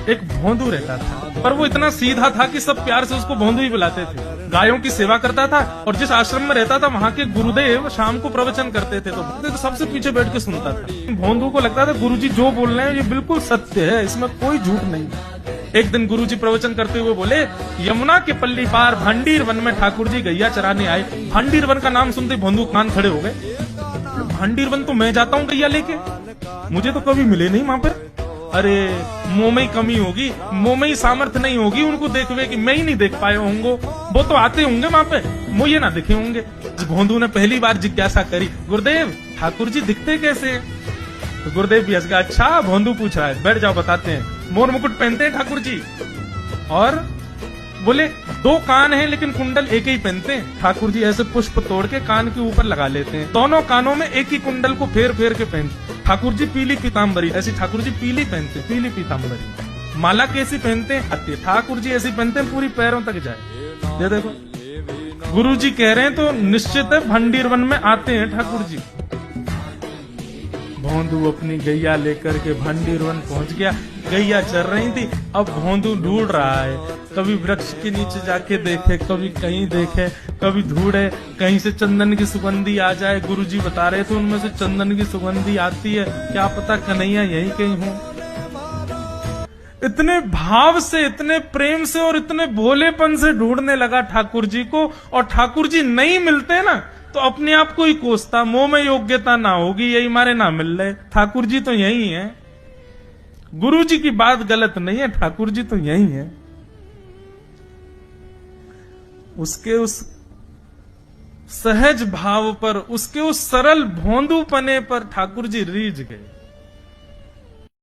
एक भोंदू रहता था, पर वो इतना सीधा था कि सब प्यार से उसको भोंदू ही बुलाते थे। गायों की सेवा करता था और जिस आश्रम में रहता था वहाँ के गुरुदेव शाम को प्रवचन करते थे तो सबसे पीछे बैठ के सुनता था। भोंदू को लगता था गुरुजी जो बोल रहे हैं ये बिल्कुल सत्य है, इसमें कोई झूठ नहीं। एक दिन गुरुजी प्रवचन करते हुए बोले, यमुना के पल्ली पार भांडीर वन में ठाकुर जी गैया चराने आए। भांडीर वन का नाम सुनते भोंदू कान खड़े हो गए। भांडीर वन तो मैं जाता हूँ गैया लेके, मुझे तो कभी मिले नहीं वहां पर। अरे मुंह में ही कमी होगी, मुंह में ही सामर्थ्य नहीं होगी उनको देखवे कि मैं ही नहीं देख पाए होंगे, वो तो आते होंगे वहां पे, मुझे ना दिखे होंगे। भोंदू ने पहली बार जिज्ञासा करी, गुरुदेव ठाकुर जी दिखते कैसे हैं? तो गुरुदेव भी हंस गया, अच्छा भोंदू पूछ रहा है, बैठ जाओ बताते हैं। मोर मुकुट पहनते हैं ठाकुर जी, और बोले 2 कान हैं लेकिन कुंडल एक ही पहनते हैं। ठाकुर जी ऐसे पुष्प तोड़ के कान के ऊपर लगा लेते हैं, दोनों कानों में एक ही कुंडल को फेर फेर के पहनते। ठाकुर जी पीली पीताम्बरी, ऐसी ठाकुर जी पीली पहनते, पीली पीताम्बरी। माला कैसी पहनते हैं? ठाकुर जी ऐसी पहनते हैं पूरी पैरों तक जाए। ये देखो गुरु जी कह रहे हैं तो निश्चित है भंडीर वन में आते हैं ठाकुर जी। भोंदू अपनी गैया लेकर के भंडीर वन पहुंच गया। गैया चल रही थी, अब भोंदू ढूंढ रहा है, कभी वृक्ष के नीचे जाके देखे, कभी कहीं देखे, कभी ढूंढे कहीं से चंदन की सुगंधी आ जाए। गुरुजी बता रहे थे उनमें से चंदन की सुगंधी आती है, क्या पता कन्हैया यही कहीं हो। इतने भाव से, इतने प्रेम से और इतने भोलेपन से ढूंढने लगा ठाकुर जी को, और ठाकुर जी नहीं मिलते ना तो अपने आप को ही कोसता, मुंह में योग्यता ना होगी, यही मारे ना मिल रहे, ठाकुर जी तो यही है। गुरु जी की बात गलत नहीं है, ठाकुर जी तो यही है। उसके उस सहज भाव पर, उसके उस सरल भोंदूपने पर ठाकुर जी रीझ गए।